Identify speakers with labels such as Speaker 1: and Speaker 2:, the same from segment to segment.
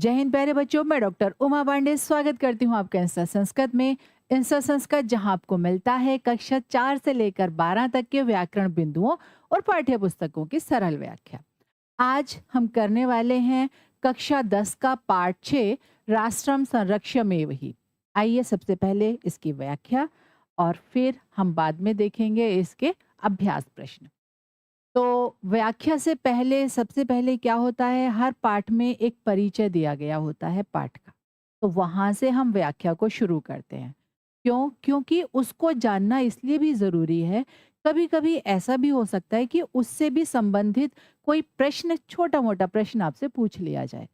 Speaker 1: जय हिंद प्यारे बच्चों, मैं डॉक्टर उमा पांडे स्वागत करती हूँ आपका इंस्टा संस्कृत में। इंस्टा संस्कृत जहाँ आपको मिलता है कक्षा 4 से लेकर 12 तक के व्याकरण बिंदुओं और पाठ्य पुस्तकों की सरल व्याख्या। आज हम करने वाले हैं कक्षा 10 का पाठ 6 राष्ट्रम संरक्षमेव ही। आइए सबसे पहले इसकी व्याख्या और फिर हम बाद में देखेंगे इसके अभ्यास प्रश्न। तो व्याख्या से पहले सबसे पहले क्या होता है, हर पाठ में एक परिचय दिया गया होता है पाठ का। तो वहां से हम व्याख्या को शुरू करते हैं। क्यों? क्योंकि उसको जानना इसलिए भी जरूरी है। कभी कभी ऐसा भी हो सकता है कि उससे भी संबंधित कोई प्रश्न, छोटा मोटा प्रश्न आपसे पूछ लिया जाए,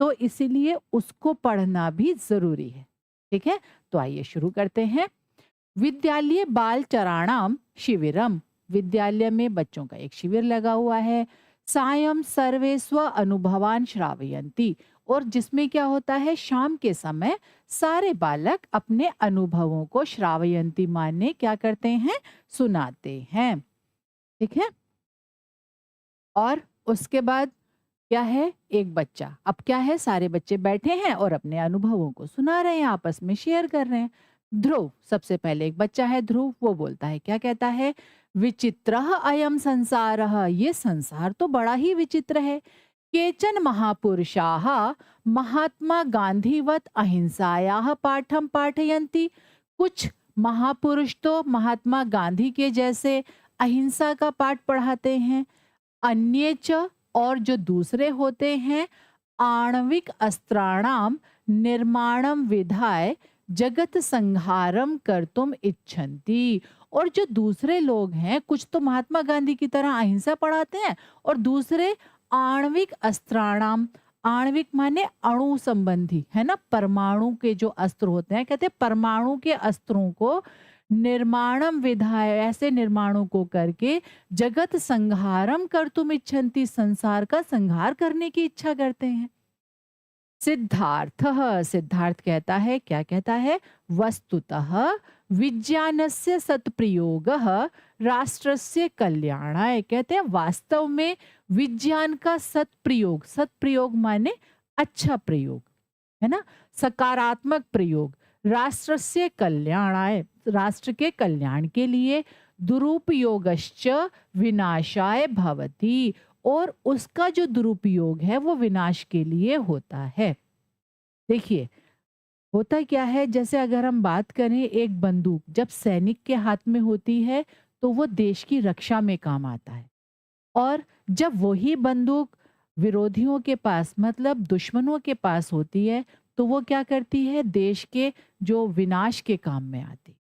Speaker 1: तो इसीलिए उसको पढ़ना भी जरूरी है। ठीक है, तो आइए शुरू करते हैं। विद्यालय बाल चराणाम शिविरम। विद्यालय में बच्चों का एक शिविर लगा हुआ है। सायं सर्वे स्व अनुभवान श्रावयंती। और जिसमें क्या होता है, शाम के समय सारे बालक अपने अनुभवों को श्रावयंती माने क्या करते हैं, सुनाते हैं। ठीक है, और उसके बाद क्या है, एक बच्चा, अब क्या है, सारे बच्चे बैठे हैं और अपने अनुभवों को सुना रहे हैं, आपस में शेयर कर रहे हैं। ध्रुव, सबसे पहले एक बच्चा है ध्रुव, वो बोलता है, क्या कहता है, विचित्र अयम संसार। ये संसार तो बड़ा ही विचित्र है। केचन महापुरुषाः महात्मा गांधीवत अहिंसायाः पाठम पाठयन्ति। कुछ महापुरुष तो महात्मा गांधी के जैसे अहिंसा का पाठ पढ़ाते हैं। अन्य च, और जो दूसरे होते हैं, आणविक अस्त्राणाम निर्माणम विधाय जगत संहारम कर्तुम इच्छन्ति। और जो दूसरे लोग हैं, कुछ तो महात्मा गांधी की तरह अहिंसा पढ़ाते हैं और दूसरे आणविक अस्त्राणाम, आणविक माने अणु संबंधी, है ना, परमाणु के जो अस्त्र होते हैं, कहते हैं परमाणु के अस्त्रों को निर्माणम विधाय, ऐसे निर्माणों को करके जगत संहारम कर्तुम इच्छन्ति, संसार का संहार करने की इच्छा करते हैं। सिद्धार्थ, सिद्धार्थ कहता है, क्या कहता है, वस्तुतः विज्ञानस्य सत्प्रयोगः राष्ट्रस्य कल्याणाय। कहते हैं वास्तव में विज्ञान का सत्प्रयोग, सत्प्रयोग माने अच्छा प्रयोग, है ना, सकारात्मक प्रयोग, राष्ट्रस्य कल्याणाय, राष्ट्र के कल्याण के लिए, दुरुपयोगश्च विनाशाय भवति, और उसका जो दुरुपयोग है वो विनाश के लिए होता है। देखिए, होता क्या है, जैसे अगर हम बात करें, एक बंदूक जब सैनिक के हाथ में होती है तो वो देश की रक्षा में काम आता है। और जब वही बंदूक विरोधियों के पास, मतलब दुश्मनों के पास होती है, तो वो क्या करती है, देश के जो विनाश के काम में आती है।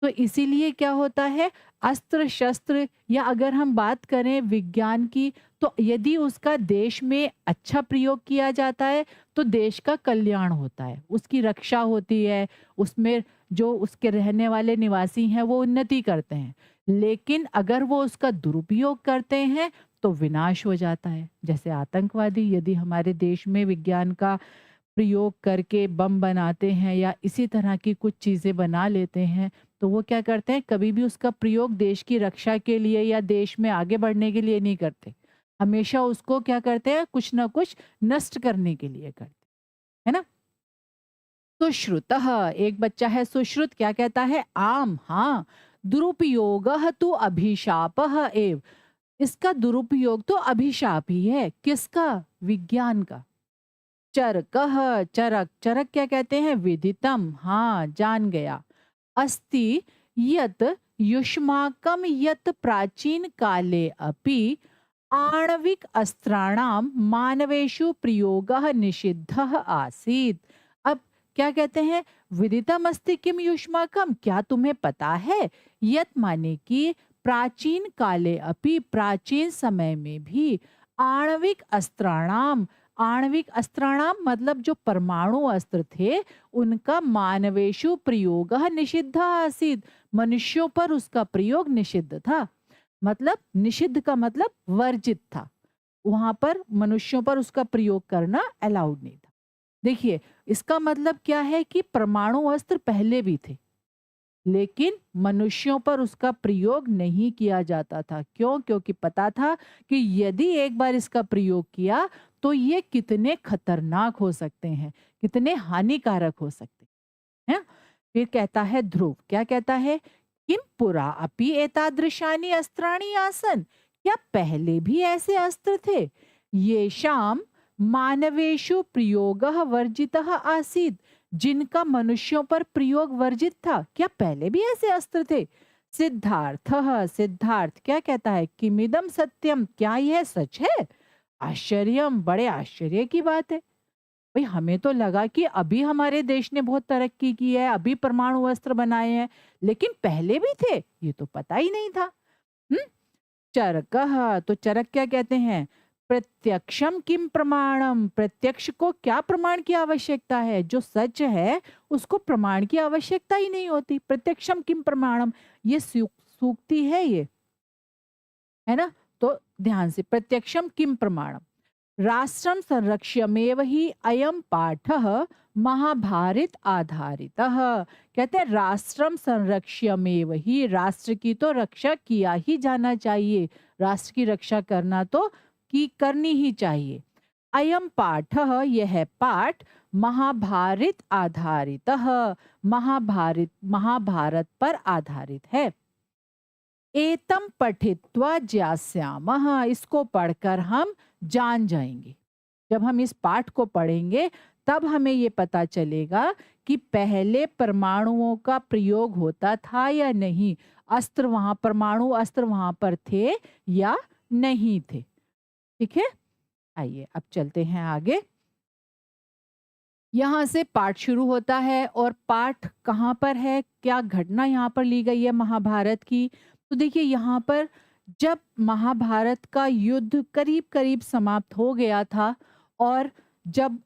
Speaker 1: तो इसीलिए क्या होता है, अस्त्र शस्त्र, या अगर हम बात करें विज्ञान की, तो यदि उसका देश में अच्छा प्रयोग किया जाता है तो देश का कल्याण होता है, उसकी रक्षा होती है, उसमें जो उसके रहने वाले निवासी हैं वो उन्नति करते हैं। लेकिन अगर वो उसका दुरुपयोग करते हैं तो विनाश हो जाता है। जैसे आतंकवादी यदि हमारे देश में विज्ञान का प्रयोग करके बम बनाते हैं या इसी तरह की कुछ चीजें बना लेते हैं, तो वो क्या करते हैं, कभी भी उसका प्रयोग देश की रक्षा के लिए या देश में आगे बढ़ने के लिए नहीं करते। हमेशा उसको क्या करते हैं, कुछ ना कुछ नष्ट करने के लिए करते, है ना। सुश्रुतः, एक बच्चा है सुश्रुत, क्या कहता है, आम, हाँ, दुरुपयोगः तु अभिशापः एव। इसका दुरुपयोग तो अभिशाप ही है, किसका, विज्ञान का। चरकः, चरक, चरक क्या कहते हैं, विदितम, हाँ, जान गया। अस्ति यत युष्माकम यत प्राचीन काले अपि आणविक अस्त्राणाम मानवेषु प्रयोगः निषिद्धः आसीत्। अब क्या कहते हैं, विदितम अस्ति किम युष्माकम, क्या तुम्हें पता है, यत माने कि प्राचीन काले अपि, प्राचीन समय में भी, आणविक अस्त्राणाम, आणविक अस्त्राणाम मतलब जो परमाणु अस्त्र थे, उनका मानवेषु प्रयोगः निषिद्ध आसीत्, मनुष्यों पर उसका प्रयोग निषिद्ध था। मतलब निषिद्ध का मतलब वर्जित था, वहां पर मनुष्यों पर उसका प्रयोग करना अलाउड नहीं था। देखिए, इसका मतलब क्या है कि परमाणु अस्त्र पहले भी थे, लेकिन मनुष्यों पर उसका प्रयोग नहीं किया जाता था। क्यों? क्योंकि पता था कि यदि एक बार इसका प्रयोग किया तो ये कितने खतरनाक हो सकते हैं, कितने हानिकारक हो सकते हैं। फिर कहता है ध्रुव, क्या कहता है, किम पुरा अपि एतादृशानि अस्त्राणि आसन, क्या पहले भी ऐसे अस्त्र थे, ये शाम मानवेषु प्रयोगः वर्जितः आसीत्, जिनका मनुष्यों पर प्रयोग वर्जित था, क्या पहले भी ऐसे अस्त्र थे। सिद्धार्थ, सिद्धार्थ क्या कहता है, किमिदम सत्यम, क्या यह सच है। आश्चर्यम, बड़े आश्चर्य की बात है। भाई हमें तो लगा कि अभी हमारे देश ने बहुत तरक्की की है, अभी परमाणु अस्त्र बनाए हैं, लेकिन पहले भी थे, ये तो पता ही नहीं था। हम्म। चरकः, तो चरक क्या कहते हैं, प्रत्यक्षम किम प्रमाणम, प्रत्यक्ष को क्या प्रमाण की आवश्यकता है, जो सच है उसको प्रमाण की आवश्यकता ही नहीं होती। प्रत्यक्षम किम प्रमाणम, ये सूक्ति है ये, है ना। तो ध्यान से, प्रत्यक्षम किम प्रमाणम, राष्ट्रम संरक्ष्यमेव ही अयम पाठः महाभारत आधारितः। कहते हैं राष्ट्रम संरक्ष्यमेव ही, राष्ट्र की तो रक्षा किया ही जाना चाहिए, राष्ट्र की रक्षा करना तो की करनी ही चाहिए। अयम पाठः, यह पाठ महाभारत आधारितः, महाभारत पर आधारित है। एतम पठित्वा ज्ञास्यामः, इसको पढ़कर हम जान जाएंगे। जब हम इस पाठ को पढ़ेंगे तब हमें ये पता चलेगा कि पहले परमाणुओं का प्रयोग होता था या नहीं, अस्त्र वहां, परमाणु अस्त्र वहां पर थे या नहीं थे। ठीक है, आइए अब चलते हैं आगे। यहाँ से पाठ शुरू होता है और पाठ कहाँ पर है, क्या घटना यहाँ पर ली गई है महाभारत की। तो देखिए यहाँ पर जब महाभारत का युद्ध करीब करीब समाप्त हो गया था और जब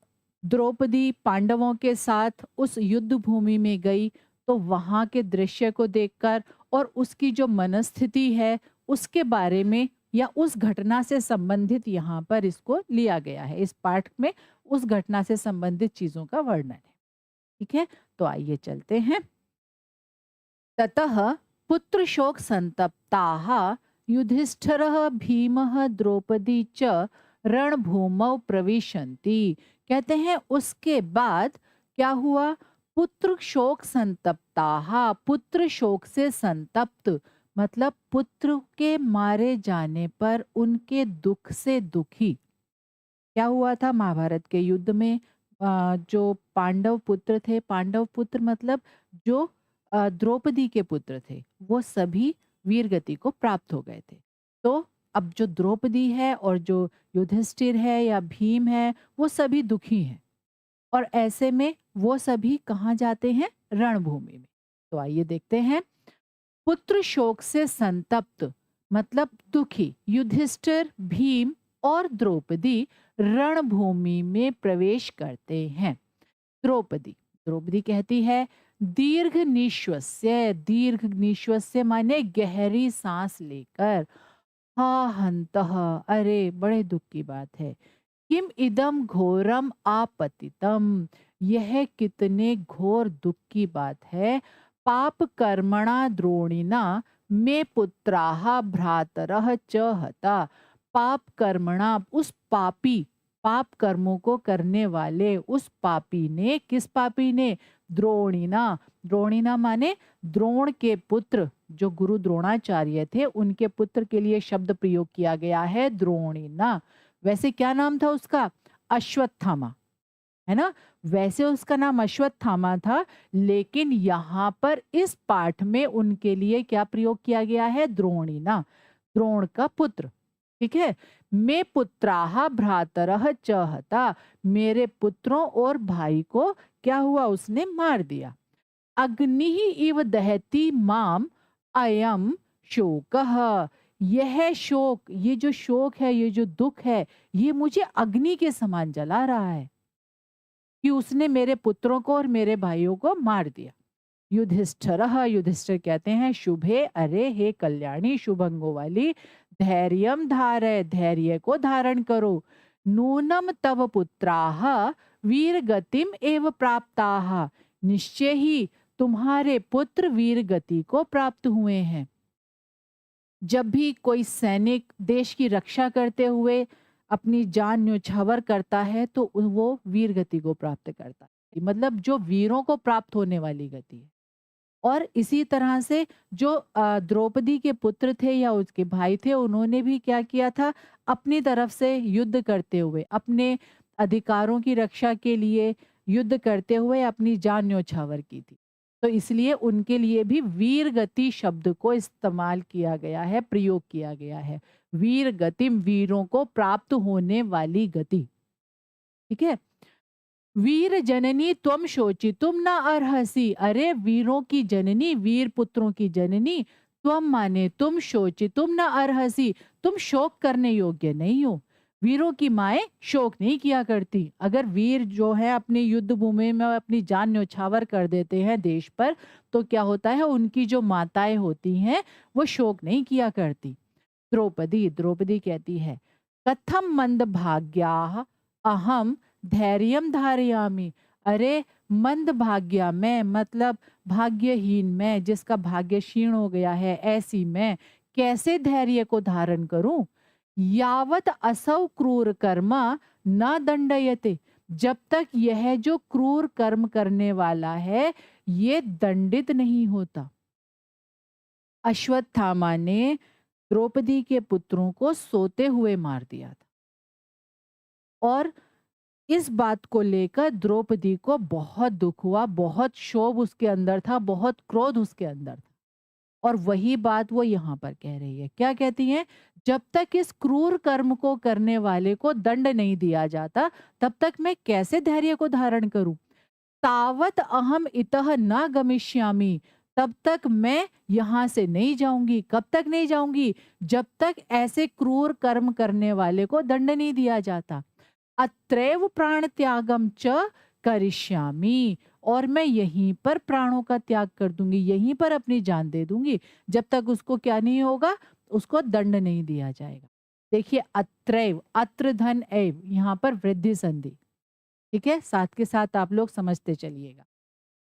Speaker 1: द्रौपदी पांडवों के साथ उस युद्ध भूमि में गई, तो वहां के दृश्य को देखकर और उसकी जो मनस्थिति है उसके बारे में या उस घटना से संबंधित यहाँ पर इसको लिया गया है। इस पाठ में उस घटना से संबंधित चीजों का वर्णन है। ठीक है, तो आइए चलते हैं। ततः पुत्र शोक संतप्ताः युधिष्ठिरः भीमः द्रौपदी च रणभूमौ प्रविशन्ति। कहते हैं उसके बाद क्या हुआ, पुत्र शोक संतप्ताः, पुत्र शोक से संतप्त मतलब पुत्र के मारे जाने पर उनके दुख से दुखी। क्या हुआ था महाभारत के युद्ध में, जो पांडव पुत्र थे, पांडव पुत्र मतलब जो द्रौपदी के पुत्र थे, वो सभी वीरगति को प्राप्त हो गए थे। तो अब जो द्रौपदी है और जो युधिष्ठिर है या भीम है, वो सभी दुखी हैं और ऐसे में वो सभी कहाँ जाते हैं, रणभूमि में। तो आइए देखते हैं। पुत्र शोक से संतप्त मतलब दुखी युधिष्ठिर, भीम और द्रौपदी रणभूमि में प्रवेश करते हैं। द्रौपदी, द्रौपदी कहती है दीर्घ निश्वस्य, दीर्घ निश्वस्य माने गहरी सांस लेकर, हा हंतः, अरे बड़े दुख की बात है, किम इदम घोरम आपतितम, यह कितने घोर दुख की बात है, पाप कर्मणा द्रोणिना मे पुत्राः भ्रातरः च हता, पाप कर्मणा उस पापी, पाप कर्मों को करने वाले उस पापी ने, किस पापी ने, द्रोणिना, द्रोणिना माने द्रोण के पुत्र, जो गुरु द्रोणाचार्य थे उनके पुत्र के लिए शब्द प्रयोग किया गया है द्रोणिना। वैसे क्या नाम था उसका, अश्वत्थामा, है ना, वैसे उसका नाम अश्वत्थामा था, लेकिन यहाँ पर इस पाठ में उनके लिए क्या प्रयोग किया गया है, द्रोणिना, द्रोण का पुत्र। ठीक है, मैं पुत्राः भ्रातरः च हता, मेरे पुत्रों और भाई को क्या हुआ, उसने मार दिया। अग्नि इव दहती माम अयम शोकः, यह शोक, ये जो शोक है, ये जो दुख है, ये मुझे अग्नि के समान जला रहा है कि उसने मेरे पुत्रों को और मेरे भाइयों को मार दिया। युधिष्ठिरः, युधिष्ठिर कहते हैं शुभे, अरे हे कल्याणी, शुभंगों वाली, धैर्यम धारय, धैर्य को धारण करो, नूनम तव पुत्राः वीर गतिम एव प्राप्ताः, निश्चय ही तुम्हारे पुत्र वीर गति को प्राप्त हुए हैं। जब भी कोई सैनिक देश की रक्षा करते हुए अपनी जान न्योछावर करता है तो वो वीर गति को प्राप्त करता है, मतलब जो वीरों को प्राप्त होने वाली गति है। और इसी तरह से जो द्रौपदी के पुत्र थे या उसके भाई थे, उन्होंने भी क्या किया था, अपनी तरफ से युद्ध करते हुए, अपने अधिकारों की रक्षा के लिए युद्ध करते हुए अपनी जान न्योछावर की थी। तो इसलिए उनके लिए भी वीर गति शब्द को इस्तेमाल किया गया है, प्रयोग किया गया है। वीर गतिम, वीरों को प्राप्त होने वाली गति। ठीक है? वीर जननी त्वम शोचि तुम न अर्हसी, अरे वीरों की जननी, वीर पुत्रों की जननी, त्वम माने तुम, शोचि तुम न अर्हसी, तुम शोक करने योग्य नहीं हो। वीरों की माएं शोक नहीं किया करती। अगर वीर जो है अपनी युद्ध भूमि में अपनी जान न्यौछावर कर देते हैं देश पर, तो क्या होता है, उनकी जो माताएं होती हैं वो शोक नहीं किया करती। द्रौपदी द्रौपदी कहती है, कथम मंद भाग्या अहम धैर्यम धारयामि, अरे मंद भाग्या मैं, मतलब भाग्यहीन मैं, जिसका भाग्य क्षीण हो गया है, ऐसी मैं कैसे धैर्य को धारण करूं। यावत असौ क्रूर कर्मा न दंडयते, जब तक यह जो क्रूर कर्म करने वाला है ये दंडित नहीं होता। अश्वत्थामा ने द्रौपदी के पुत्रों को सोते हुए मार दिया था, और इस बात को लेकर द्रौपदी को बहुत दुख हुआ, बहुत क्षोभ उसके अंदर था, बहुत क्रोध उसके अंदर था। और वही बात वो यहाँ पर कह रही है। क्या कहती हैं? जब तक इस क्रूर कर्म को करने वाले को दंड नहीं दिया जाता, तब तक मैं कैसे धैर्य को धारण करूं। तावत अहम इतः न गमिष्यामि, तब तक मैं यहाँ से नहीं जाऊंगी। कब तक नहीं जाऊंगी? जब तक ऐसे क्रूर कर्म करने वाले को दंड नहीं दिया जाता। अत्रैव प्राण त्यागम च करिष्यामि, और मैं यहीं पर प्राणों का त्याग कर दूंगी, यहीं पर अपनी जान दे दूंगी, जब तक उसको क्या नहीं होगा, उसको दंड नहीं दिया जाएगा। देखिए, अत्रैव, अत्र धन एव, यहाँ पर वृद्धि संधि। ठीक है, साथ के साथ आप लोग समझते चलिएगा।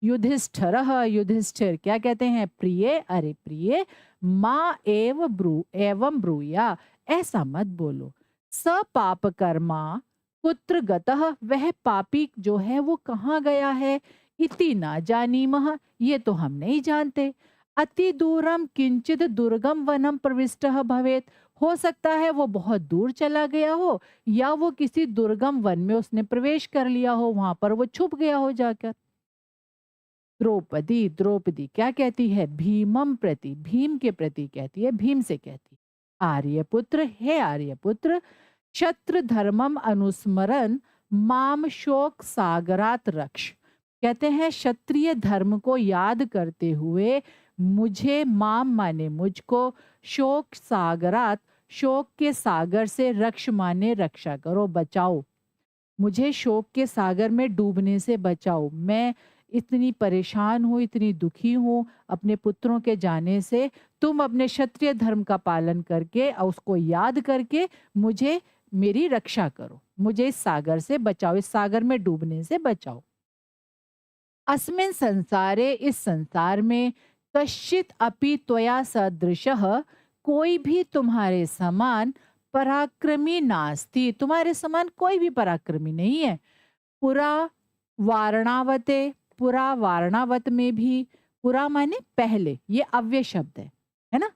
Speaker 1: युधिष्ठिर, युधिष्ठिर क्या कहते हैं? प्रिय, अरे प्रिय, माँ एव ब्रू एवं ब्रूया, ऐसा मत बोलो। स पाप कर्मा कुत्र गतः, वह पापी जो है वो कहाँ गया है। इति ना जानीमः, ये तो हम नहीं जानते। अति दूरम किंचित दुर्गम वनम प्रविष्टः भवेत, हो सकता है वो बहुत दूर चला गया हो, या वो किसी दुर्गम वन में उसने प्रवेश कर लिया हो, वहां पर वो छुप गया हो जाकर। द्रौपदी द्रौपदी क्या कहती है? भीमम प्रति, भीम के प्रति कहती है, भीम से कहती, आर्यपुत्र, हे आर्यपुत्र, क्षत्र धर्मम अनुस्मरण माम शोक सागरात रक्ष, कहते हैं क्षत्रिय धर्म को याद करते हुए मुझे, माम माने मुझको, शोक सागरात, शोक के सागर से, रक्ष माने रक्षा करो, बचाओ, मुझे शोक के सागर में डूबने से बचाओ। मैं इतनी परेशान हूँ, इतनी दुखी हूँ अपने पुत्रों के जाने से। तुम अपने क्षत्रिय धर्म का पालन करके और उसको याद करके मुझे, मेरी रक्षा करो, मुझे इस सागर से बचाओ, इस सागर में डूबने से बचाओ। अस्मिन् संसारे, इस संसार में, कश्चित अपि त्वया सदृशः, कोई भी तुम्हारे समान, पराक्रमी नास्ति, तुम्हारे समान कोई भी पराक्रमी नहीं है। पुरा वारणावते, पुरा वारणावत में भी, पुरा माने पहले, ये अव्यय शब्द है ना।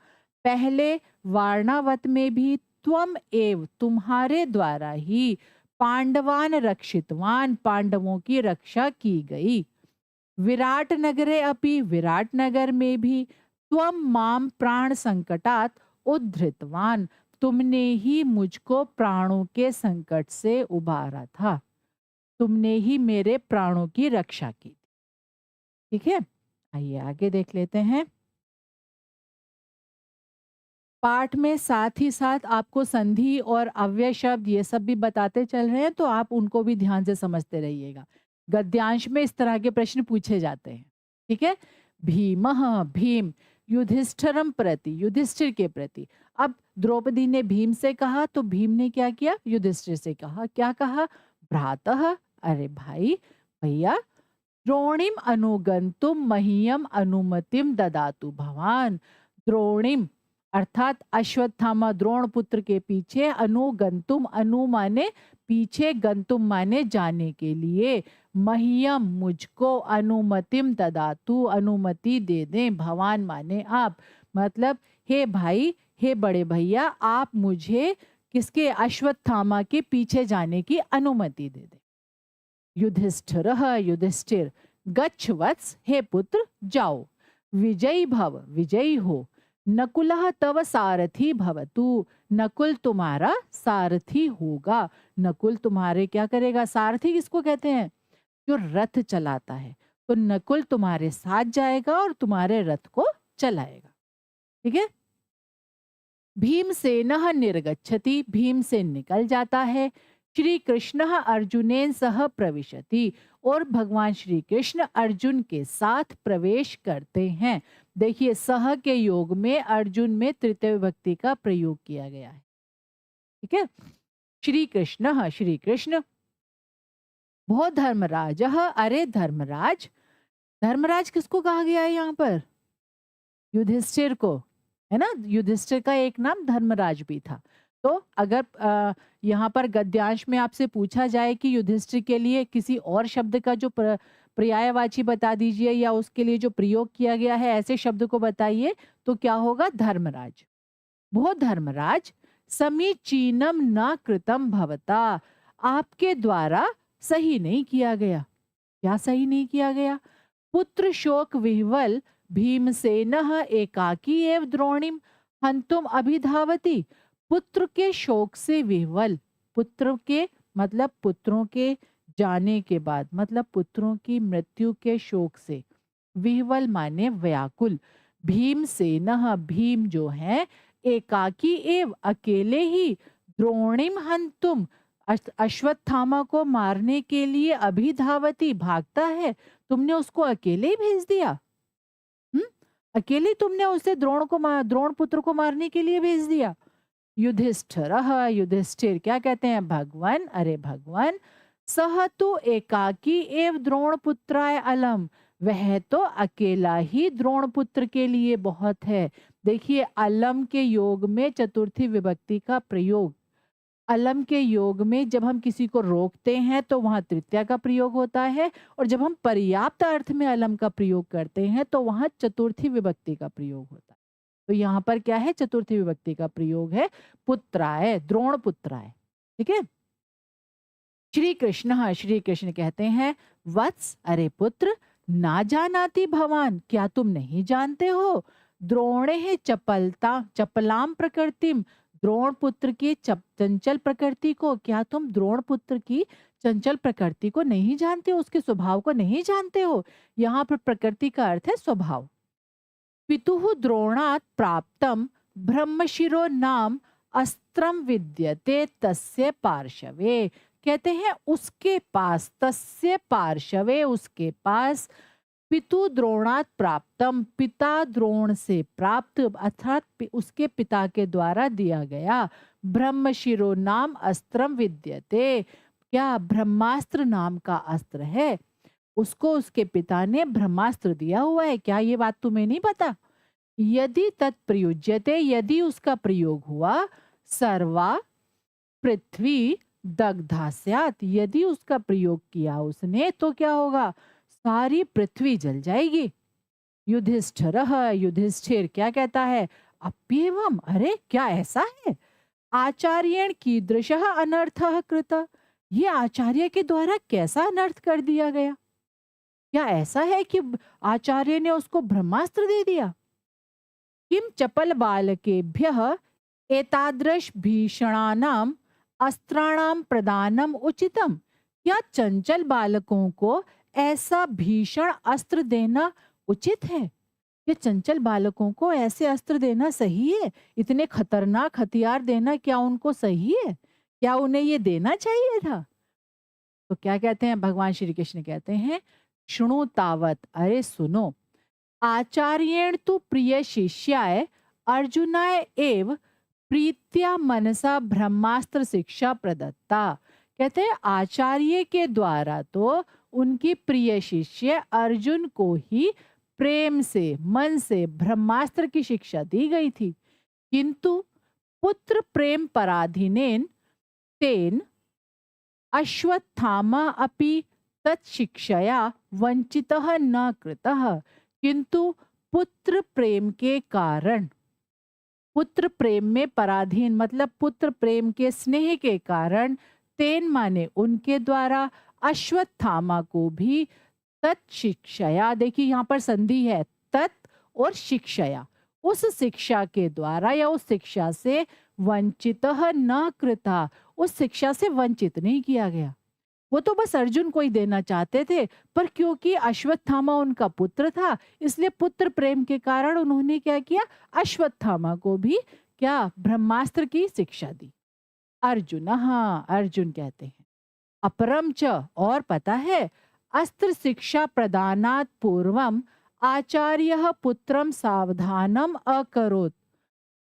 Speaker 1: पहले वारणावत में भी, त्वम एव, तुम्हारे द्वारा ही, पांडवान रक्षितवान, पांडवों की रक्षा की गई। विराट नगरे अपि, विराट नगर में भी, त्वम माम प्राण संकटात उद्धृतवान, तुमने ही मुझको प्राणों के संकट से उबारा था, तुमने ही मेरे प्राणों की रक्षा की। ठीक है, आइए आगे देख लेते हैं। पाठ में साथ ही साथ आपको संधि और अव्यय शब्द ये सब भी बताते चल रहे हैं, तो आप उनको भी ध्यान से समझते रहिएगा। गद्यांश में इस तरह के प्रश्न पूछे जाते हैं। ठीक है, भीमः, भीम, युधिष्ठिरम प्रति, युधिष्ठिर के प्रति। अब द्रौपदी ने भीम से कहा तो भीम ने क्या किया? युधिष्ठिर से कहा। क्या कहा? भ्रातः, अरे भाई, भैया, द्रोणिम अनुगंतुम मह्यम अनुमतिम ददातु भवान। द्रोणिम, अर्थात अश्वत्थामा द्रोण पुत्र के पीछे अनुगंतुम, अनु माने पीछे, गंतुम माने जाने के लिए, मह्यम मुझको, अनुमतिम ददातु अनुमति दे दें, भवान माने आप, मतलब हे भाई, हे बड़े भैया, आप मुझे किसके, अश्वत्थामा के पीछे जाने की अनुमति दे दें। युधिष्ठिरः, युधिष्ठिर, गच्छ वत्स, हे पुत्र जाओ, विजयी भव, विजयी हो, नकुलः तव सारथी भवतु, नकुल तुम्हारा सारथी होगा। नकुल तुम्हारे क्या करेगा, सारथी किसको कहते हैं, जो रथ चलाता है, तो नकुल तुम्हारे साथ जाएगा और तुम्हारे रथ को चलाएगा। ठीक है। भीमसेनः निर्गच्छति, भीमसेन निकल जाता है। श्री कृष्ण अर्जुनेन सह प्रविशति, और भगवान श्री कृष्ण अर्जुन के साथ प्रवेश करते हैं। देखिए, सह के योग में अर्जुन में तृतीय विभक्ति का प्रयोग किया गया है। ठीक है। श्री कृष्ण, श्री कृष्ण, भो धर्मराज, अरे धर्मराज, धर्मराज किसको कहा गया है यहाँ पर, युधिष्ठिर को, है ना। युधिष्ठिर का एक नाम धर्मराज भी था। तो अगर यहाँ पर गद्यांश में आपसे पूछा जाए कि युधिष्ठिर के लिए किसी और शब्द का जो पर्यायवाची बता दीजिए, या उसके लिए जो प्रयोग किया गया है ऐसे शब्द को बताइए, तो क्या होगा, धर्मराज। भो धर्मराज, समीचीनम न कृतम भवता, आपके द्वारा सही नहीं किया गया। क्या सही नहीं किया गया, पुत्र शोक विह्वल भीमसेनः एकाकी एव द्रोणिम हंतुम अभिधावति, पुत्र के शोक से विह्वल, पुत्र के मतलब पुत्रों के जाने के बाद, मतलब पुत्रों की मृत्यु के शोक से, विह्वल माने व्याकुल, भीमसेनः, भीम जो है, एकाकी एव अकेले ही, द्रोणिम हंतुम अश्वत्थामा को मारने के लिए, अभिधावती भागता है, तुमने उसको अकेले ही भेज दिया। अकेले तुमने उसे द्रोण पुत्र को मारने के लिए भेज दिया। युधिष्ठिर, युधिष्ठिर क्या कहते हैं, भगवान, अरे भगवान, सह तो एकाकी एव द्रोण पुत्राय अलम, वह तो अकेला ही द्रोण पुत्र के लिए बहुत है। देखिए, अलम के योग में चतुर्थी विभक्ति का प्रयोग, अलम के योग में जब हम किसी को रोकते हैं तो वहां तृतीया का प्रयोग होता है, और जब हम पर्याप्त अर्थ में अलम का प्रयोग करते हैं तो वहां चतुर्थी विभक्ति का प्रयोग होता है। तो यहाँ पर क्या है, चतुर्थी विभक्ति का प्रयोग है, पुत्राय, द्रोण पुत्राय। ठीक है। श्री कृष्ण, श्री कृष्ण कहते हैं, वत्स, अरे पुत्र, ना जानाति भवान, क्या तुम नहीं जानते हो, द्रोणे चपलता चपलाम प्रकृतिम, द्रोण पुत्र की चंचल प्रकृति को, क्या तुम द्रोण पुत्र की चंचल प्रकृति को नहीं जानते हो, उसके स्वभाव को नहीं जानते हो। यहाँ पर प्रकृति का अर्थ है स्वभाव। पितुः द्रोणात् प्राप्तम ब्रह्मशिरो नाम अस्त्रम विद्यते तस्य पार्श्वे, कहते हैं उसके पास, तस्य पार्श्वे, उसके पास, पितु द्रोणात् प्राप्तम, पिता द्रोण से प्राप्त, अर्थात उसके पिता के द्वारा दिया गया, ब्रह्मशिरो नाम अस्त्रम विद्यते, क्या ब्रह्मास्त्र नाम का अस्त्र है, उसको उसके पिता ने ब्रह्मास्त्र दिया हुआ है। क्या ये बात तुम्हें नहीं पता। यदि तत्प्रयुज्यते, यदि उसका प्रयोग हुआ, सर्वा पृथ्वी दग्धा स्यात्, यदि उसका प्रयोग किया उसने तो क्या होगा, सारी पृथ्वी जल जाएगी। युधिष्ठिर, युधिष्ठिर क्या कहता है, अप्येवम, अरे क्या ऐसा है, आचार्येण कीदृशः अनर्थः कृत, ये आचार्य के द्वारा कैसा अनर्थ कर दिया गया, क्या ऐसा है कि आचार्य ने उसको ब्रह्मास्त्र दे दिया। किम चपल बालकेभ्यः एतादृश भीषणानाम अस्त्राणाम प्रदानम उचितम, क्या चंचल बालकों को ऐसा भीषण अस्त्र देना उचित है, ये चंचल बालकों को ऐसे अस्त्र देना सही है, इतने खतरनाक हथियार देना क्या उनको सही है, क्या उन्हें ये देना चाहिए था। तो क्या कहते हैं भगवान श्री कृष्ण, कहते हैं, शुणु तावत, अरे सुनो, आचार्येण तु प्रिय शिष्याय अर्जुनाय एव प्रीत्या मनसा ब्रह्मास्त्र शिक्षा प्रदत्ता, कहते हैं आचार्य के द्वारा तो उनकी प्रिय शिष्य अर्जुन को ही प्रेम से, मन से ब्रह्मास्त्र की शिक्षा दी गई थी। किंतु पुत्र प्रेम पराधीनेन तेन अश्वत्थामा अपि तत्शिक्षया वंचितः न कृतः, किंतु पुत्र प्रेम के कारण, पुत्र प्रेम में पराधीन मतलब पुत्र प्रेम के स्नेह के कारण, तेन माने उनके द्वारा, अश्वत्थामा को भी तत्शिक्षया, देखिए यहाँ पर संधि है, तत् और शिक्षया, उस शिक्षा के द्वारा या उस शिक्षा से वंचित न कृता, उस शिक्षा से वंचित नहीं किया गया। वो तो बस अर्जुन को ही देना चाहते थे, पर क्योंकि अश्वत्थामा उनका पुत्र था, इसलिए पुत्र प्रेम के कारण उन्होंने क्या किया, अश्वत्थामा को भी क्या, ब्रह्मास्त्र की शिक्षा दी। अर्जुन, हाँ अर्जुन कहते हैं, अपरम च, और पता है, अस्त्र शिक्षा प्रदानात पूर्वम आचार्य पुत्रम सावधानम अकरोत्,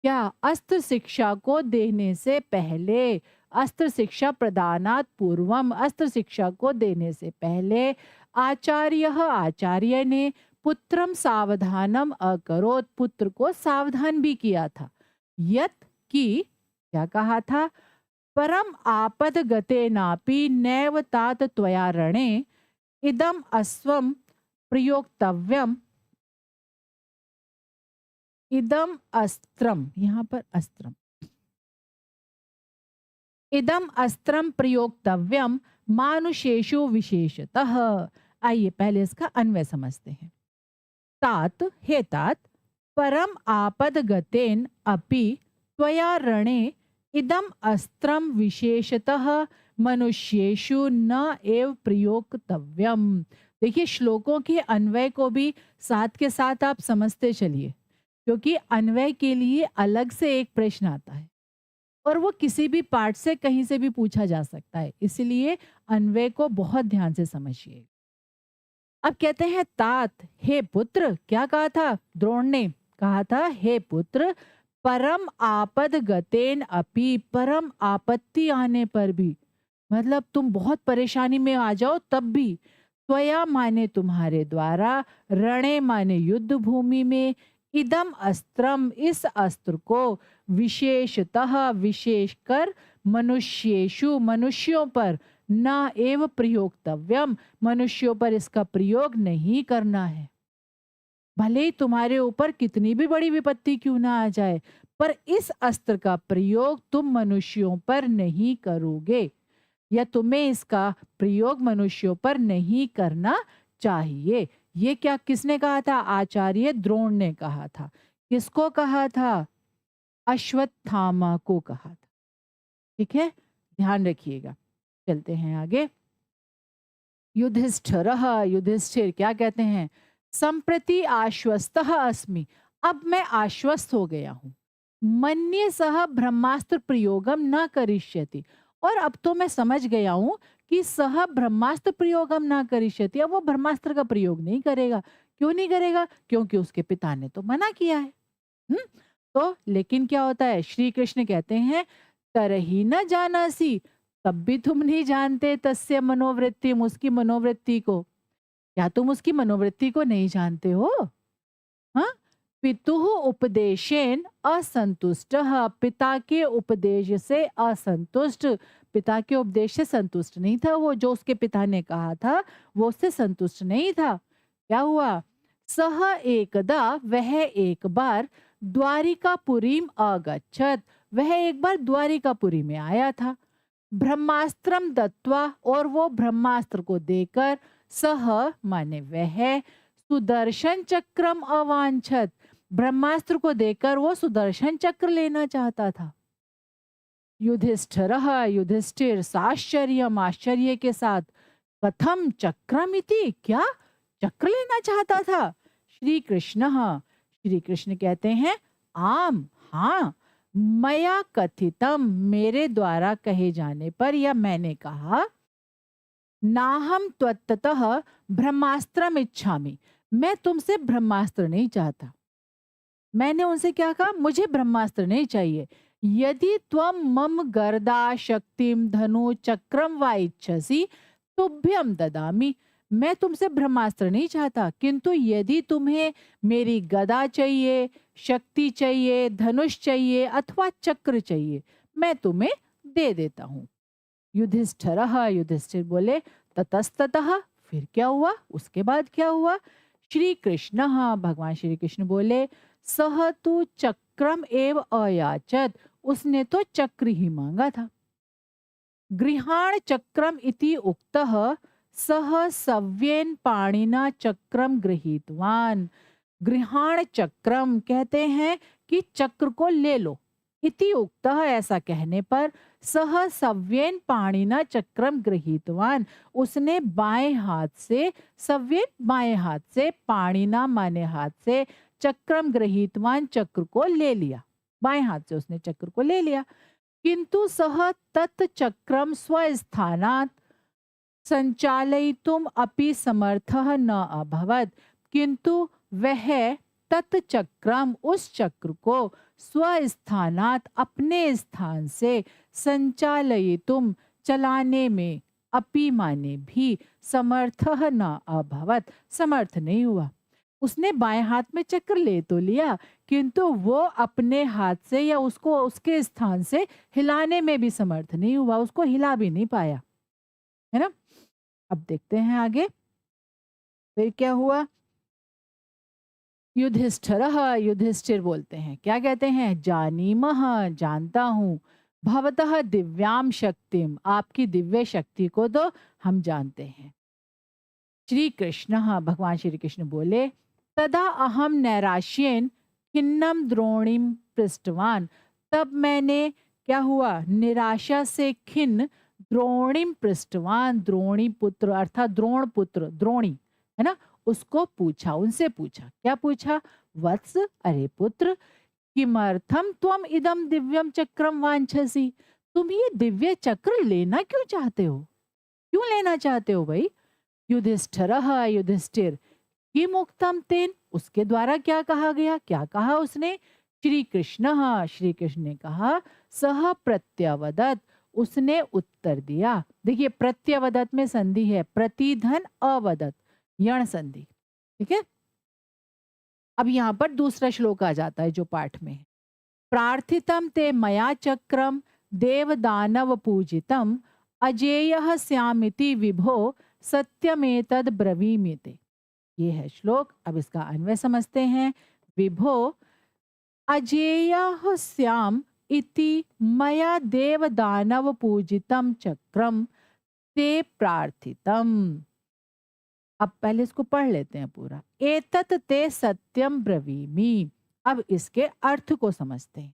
Speaker 1: क्या अस्त्र शिक्षा को देने से पहले, अस्त्र शिक्षा प्रदानात पूर्वम, अस्त्र शिक्षा को देने से पहले, आचार्य ने पुत्रम सावधानम अकरोत्, पुत्र को सावधान भी किया था। यत की, क्या कहा था, परम आपद गतेनापि नैव तात त्वया रणे इदम अस्वम प्रयोक्तव्यम, इदम अस्त्रम, यहाँ पर अस्त्रम, इदम अस्त्रम प्रयोक्तव्यम मानुषेषु विशेषतः। आइए पहले इसका अन्वय समझते हैं। तात, हे तात, परम आपद गतेन अपि त्वया रणे इदम अस्त्रम विशेषतः मनुष्येषु न एव प्रयोक्तव्यम। देखिए श्लोकों के अन्वय को भी साथ के साथ आप समझते चलिए, क्योंकि अन्वय के लिए अलग से एक प्रश्न आता है और वो किसी भी पाठ से कहीं से भी पूछा जा सकता है, इसलिए अन्वय को बहुत ध्यान से समझिए। अब कहते हैं तात, हे पुत्र, क्या कहा था, द्रोण ने कहा था, हे पुत्र, परम आपद गतेन अपि, परम आपत्ति आने पर भी, मतलब तुम बहुत परेशानी में आ जाओ तब भी, त्वया माने तुम्हारे द्वारा, रणे माने युद्ध भूमि में, इदम अस्त्रम, इस अस्त्र को, विशेषतः विशेषकर, मनुष्येषु, मनुष्यों पर, न एव प्रयोक्तव्यम, मनुष्यों पर इसका प्रयोग नहीं करना है। भले ही तुम्हारे ऊपर कितनी भी बड़ी विपत्ति क्यों ना आ जाए, पर इस अस्त्र का प्रयोग तुम मनुष्यों पर नहीं करोगे, या तुम्हें इसका प्रयोग मनुष्यों पर नहीं करना चाहिए। ये क्या किसने कहा था, आचार्य द्रोण ने कहा था। किसको कहा था, अश्वत्थामा को कहा था। ठीक है, ध्यान रखिएगा। चलते हैं आगे। युधिष्ठिर, युधिष्ठिर क्या कहते हैं, संप्रति आश्वस्तः अस्मि, अब मैं आश्वस्त हो गया हूँ, मन्ये सह ब्रह्मास्त्र प्रयोगम न करिष्यति, और अब तो मैं समझ गया हूँ कि सह ब्रह्मास्त्र प्रयोगम न करिष्यति, अब वो ब्रह्मास्त्र का प्रयोग नहीं करेगा। क्यों नहीं करेगा, क्योंकि उसके पिता ने तो मना किया है। तो लेकिन क्या होता है, श्री कृष्ण कहते हैं, तरही न जानासी, तब भी तुम नहीं जानते, तस्य मनोवृत्ति, उसकी मनोवृत्ति को, क्या तुम उसकी मनोवृत्ति को नहीं जानते हो। हाँ, पितुः उपदेशेन असंतुष्ट, पिता के उपदेश से असंतुष्ट, पिता के उपदेश से संतुष्ट नहीं था वो, जो उसके पिता ने कहा था वो उससे संतुष्ट नहीं था। क्या हुआ, सह एकदा, वह एक बार, द्वारिकापुरीम अगच्छत, वह एक बार द्वारिकापुरी में आया था, ब्रह्मास्त्रम दत्वा, और वो ब्रह्मास्त्र को देकर, सह माने वह, सुदर्शन चक्रम अवांछत, ब्रह्मास्त्र को देकर वो सुदर्शन चक्र लेना चाहता था। युधिष्ठिर, युधिष्ठिर साश्चर्यम, आश्चर्य के साथ, कथम चक्रमिति, क्या चक्र लेना चाहता था। श्री कृष्ण, श्री कृष्ण कहते हैं, आम, हाँ, मया कथितम, मेरे द्वारा कहे जाने पर, या मैंने कहा, नाहम त्वत्ततः ब्रह्मास्त्रम इच्छामि, मैं तुमसे ब्रह्मास्त्र नहीं चाहता। मैंने उनसे क्या कहा, मुझे ब्रह्मास्त्र नहीं चाहिए। यदि त्वम मम गर्दा शक्तिम धनु चक्रम वा इच्छसि तुभ्यम ददामि, मैं तुमसे ब्रह्मास्त्र नहीं चाहता, किंतु यदि तुम्हें मेरी गदा चाहिए, शक्ति चाहिए, धनुष चाहिए अथवा चक्र चाहिए, मैं तुम्हें दे देता हूँ। युधिष्ठिर बोले, ततस्ततः, फिर क्या हुआ, उसके बाद क्या हुआ? श्री कृष्ण, भगवान श्री कृष्ण बोले, सह तु चक्रम एव अयाचत, उसने तो चक्र ही मांगा था। गृहाण चक्रम इति उक्तः, सह सव्येन पाणिना चक्रम गृहीतवान। गृहाण चक्रम कहते हैं कि चक्र को ले लो। इति उक्तः, ऐसा कहने पर, सह सव्येन पाणिना चक्रम गृहीतवान, उसने बाएं हाथ से, सव्येन बाएं हाथ से, पाणिना माने हाथ से, चक्रम गृहीतवान चक्र को ले लिया। बाएं हाथ से उसने चक्र को ले लिया। किंतु सह तत् चक्रम स्वस्थानात् संचालयितुम अपि समर्थः न अभवत्, किंतु वह तत्चक्रम, उस चक्र को, स्वस्थानात्, अपने स्थान से, संचालयितुम, चलाने में, अपि माने भी, समर्थः न अभवत्, समर्थ नहीं हुआ। उसने बाएं हाथ में चक्र ले तो लिया, किंतु वो अपने हाथ से या उसको उसके स्थान से हिलाने में भी समर्थ नहीं हुआ, उसको हिला भी नहीं पाया, है ना। अब देखते हैं आगे, फिर क्या हुआ। युधिष्ठिर बोलते हैं, क्या कहते हैं, जानीमह, जानता हूं, भवतः दिव्याम शक्तिम, आपकी दिव्य शक्ति को तो हम जानते हैं। श्री कृष्ण, भगवान श्री कृष्ण बोले, तदा अहम नैराश्येन खिन्नम द्रोणीम पृष्ठवान, तब मैंने, क्या हुआ, निराशा से खिन्न द्रोणीम पृष्ठवान, द्रोणी पुत्र अर्थात द्रोण पुत्र द्रोणी, है ना, उसको पूछा, उनसे पूछा, क्या पूछा, वत्स, अरे पुत्र, किमर्थम त्वम इदम दिव्यम चक्रम वांछसी, तुम ये दिव्य चक्र लेना क्यों चाहते हो, क्यों लेना चाहते हो भाई। युधिष्ठिर, किम उक्तम तेन, उसके द्वारा क्या कहा गया, क्या कहा उसने। श्री कृष्ण ने कहा, सह प्रत्यवदत, उसने उत्तर दिया। देखिए प्रत्यवदत में संधि है, प्रतिधन अवदत, यण संधि, ठीक है। अब यहाँ पर दूसरा श्लोक आ जाता है जो पाठ में है। प्रार्थितम ते मया चक्रम देव दानव पूजितम अजेयः स्यामिति विभो सत्यमेतद ब्रवीमिते। ये है श्लोक। अब इसका अन्वय समझते हैं। विभो अजेयः स्याम इति मया देव दानव पूजितम चक्रम ते प्रार्थितम। अब पहले इसको पढ़ लेते हैं पूरा। एतत ते सत्यम ब्रवीमि। अब इसके अर्थ को समझते हैं।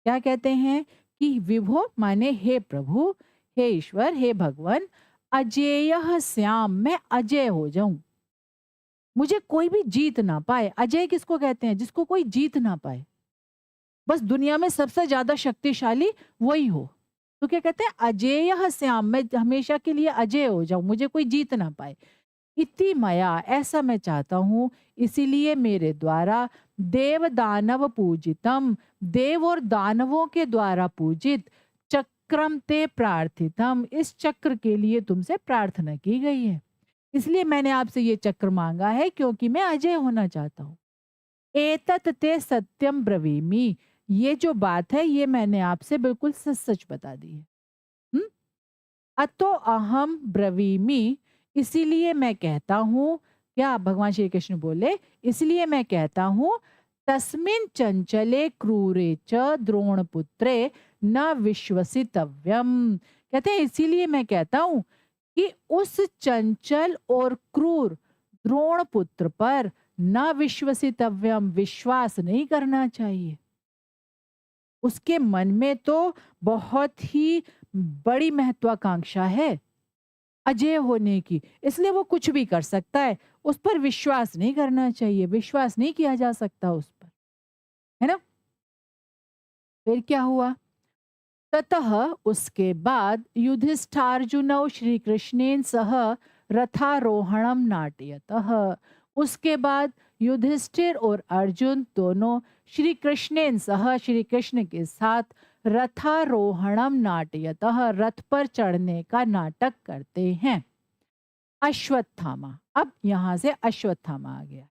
Speaker 1: क्या कहते हैं कि विभो माने हे प्रभु, हे ईश्वर, हे भगवान, अजेयः श्याम, मैं अजय हो जाऊं, मुझे कोई भी जीत ना पाए। अजय किसको कहते हैं, जिसको कोई जीत ना पाए, बस दुनिया में सबसे ज्यादा शक्तिशाली वही हो। तो क्या कहते हैं, अजेयः श्याम, मैं हमेशा के लिए अजय हो जाऊं, मुझे कोई जीत ना पाए। इति मया, ऐसा मैं चाहता हूं, इसीलिए मेरे द्वारा देव दानव पूजितम, देव और दानवों के द्वारा पूजित, चक्रम ते प्रार्थितम, इस चक्र के लिए तुमसे प्रार्थना की गई है। इसलिए मैंने आपसे ये चक्र मांगा है, क्योंकि मैं अजय होना चाहता हूँ। एतत ते सत्यम ब्रवीमि, ये जो बात है ये मैंने आपसे बिल्कुल सच सच बता दी है। हम्म? अतो अहम ब्रवीमि, इसीलिए मैं कहता हूँ, क्या भगवान श्री कृष्ण बोले, इसलिए मैं कहता हूँ, तस्मिन चंचले क्रूरे च द्रोण पुत्रे न विश्वसितव्यम। कहते हैं इसीलिए मैं कहता हूँ कि उस चंचल और क्रूर द्रोण पुत्र पर न विश्वसितव्यम, विश्वास नहीं करना चाहिए। उसके मन में तो बहुत ही बड़ी महत्वाकांक्षा है अजय होने की, इसलिए वो कुछ भी कर सकता है। उस पर विश्वास नहीं करना चाहिए, विश्वास नहीं किया जा सकता उस पर, है ना। फिर क्या हुआ, ततः उसके बाद युधिष्ठार्जुनौ श्री कृष्णेन सह रथारोहणम नाटयतः, उसके बाद युधिष्ठिर और अर्जुन दोनों श्री कृष्णेन सह, श्री कृष्ण के साथ, रथारोहणम नाटयतः, रथ पर चढ़ने का नाटक करते हैं। अश्वत्थामा। अब यहां से अश्वत्थामा आ गया।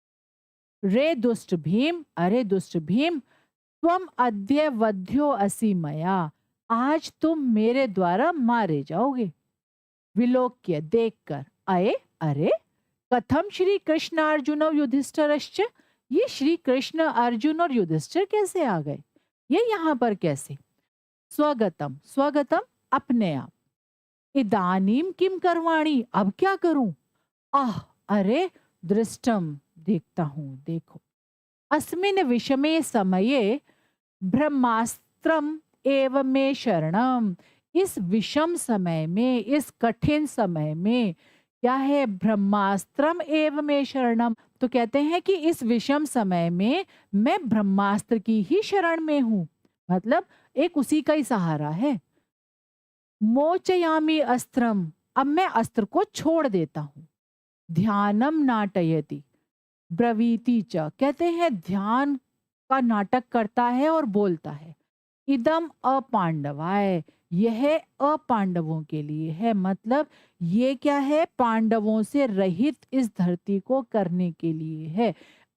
Speaker 1: रे दुष्ट भीम, अरे दुष्ट भीम, त्वम अद्य वध्यो असि मया, आज तुम मेरे द्वारा मारे जाओगे। विलोक्य, देखकर, अये, अरे, कथम श्री कृष्ण अर्जुन और युधिष्ठिरश्च, ये श्री कृष्ण अर्जुन और युधिष्ठिर कैसे आ गए, ये यहाँ पर कैसे। स्वगतम, स्वगतम, अपने आप। इदानीम किम करवाणी, अब क्या करूं। आह, अरे, दृष्टम, देखता हूं, देखो। अस्मिन विषमे समये ब्रह्मास्त्रम एव मे शरणम, इस विषम समय में, इस कठिन समय में क्या है, ब्रह्मास्त्रम एव मे शरणम। तो कहते हैं कि इस विषम समय में मैं ब्रह्मास्त्र की ही शरण में हूं, मतलब एक उसी का ही सहारा है। मोचयामी अस्त्रम, अब मैं अस्त्र को छोड़ देता हूं। ध्यानम नाटयति ब्रवीति च, कहते हैं ध्यान का नाटक करता है और बोलता है। इदम अपांडवाय, यह अपांडवों के लिए है, मतलब ये क्या है, पांडवों से रहित इस धरती को करने के लिए है।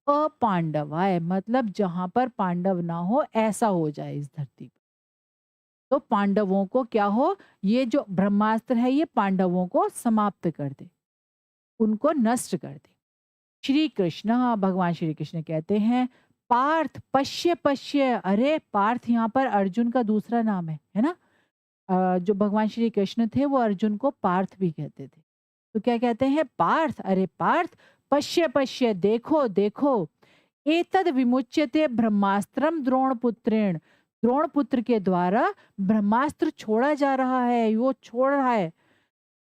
Speaker 1: अपांडवाय मतलब जहां पर पांडव ना हो ऐसा हो जाए इस धरती पर। तो पांडवों को क्या हो, ये जो ब्रह्मास्त्र है ये पांडवों को समाप्त कर दे, उनको नष्ट कर दे। श्री कृष्ण, भगवान श्री कृष्ण कहते हैं, पार्थ पश्य पश्य, अरे पार्थ यहाँ पर अर्जुन का दूसरा नाम है ना। जो भगवान श्री कृष्ण थे वो अर्जुन को पार्थ भी कहते थे। तो क्या कहते हैं, पार्थ, अरे पार्थ, पश्य पश्य, देखो देखो, एतद विमुच्यते ब्रह्मास्त्रम द्रोणपुत्रेण, द्रोणपुत्र के द्वारा ब्रह्मास्त्र छोड़ा जा रहा है, वो छोड़ रहा है।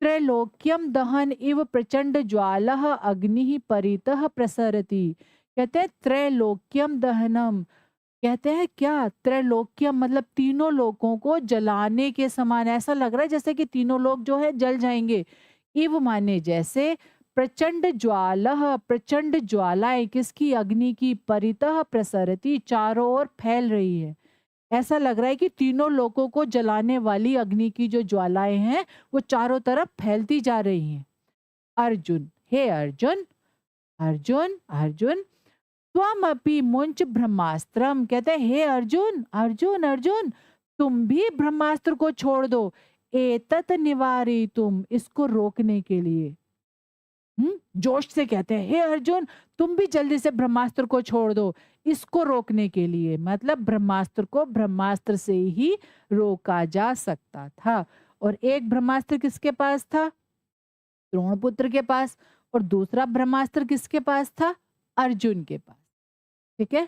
Speaker 1: त्रैलोक्यम दहन इव प्रचंड ज्वालः अग्नि परितः प्रसरति, कहते हैं त्रैलोक्यम दहनम, कहते हैं क्या, त्रैलोक्यम मतलब तीनों लोकों को जलाने के समान, ऐसा लग रहा है जैसे कि तीनों लोग जो है जल जाएंगे। इव माने जैसे, प्रचंड ज्वालः, प्रचंड ज्वालाएं किसकी, अग्नि की, परितः प्रसरति, चारों ओर फैल रही है। ऐसा लग रहा है कि तीनों लोगों को जलाने वाली अग्नि की जो ज्वालाएं हैं वो चारों तरफ फैलती जा रही हैं। अर्जुन, हे अर्जुन, अर्जुन, अर्जुन, त्वमपि मुंच ब्रह्मास्त्रम, कहते हैं हे अर्जुन, अर्जुन, अर्जुन, तुम भी ब्रह्मास्त्र को छोड़ दो। एतत निवारी, तुम इसको रोकने के लिए। जोश से कहते हैं हे अर्जुन, तुम भी जल्दी से ब्रह्मास्त्र को छोड़ दो, इसको रोकने के लिए, मतलब ब्रह्मास्त्र को ब्रह्मास्त्र से ही रोका जा सकता था। और एक ब्रह्मास्त्र किसके पास था, द्रोणपुत्र के पास, और दूसरा ब्रह्मास्त्र किसके पास था, अर्जुन के पास। ठीक है,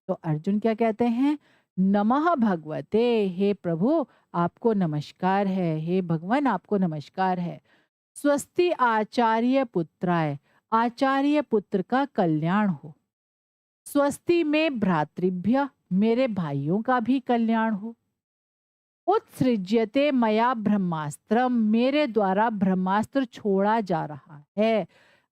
Speaker 1: तो अर्जुन क्या कहते हैं, नमः भगवते, हे प्रभु आपको नमस्कार है, हे भगवान आपको नमस्कार है। स्वस्ति आचार्य पुत्राय, आचार्य पुत्र का कल्याण हो। स्वस्ति में भ्रातृभ्य, मेरे भाइयों का भी कल्याण हो। उत्सृज्यते मया ब्रह्मास्त्रम, मेरे द्वारा ब्रह्मास्त्र छोड़ा जा रहा है।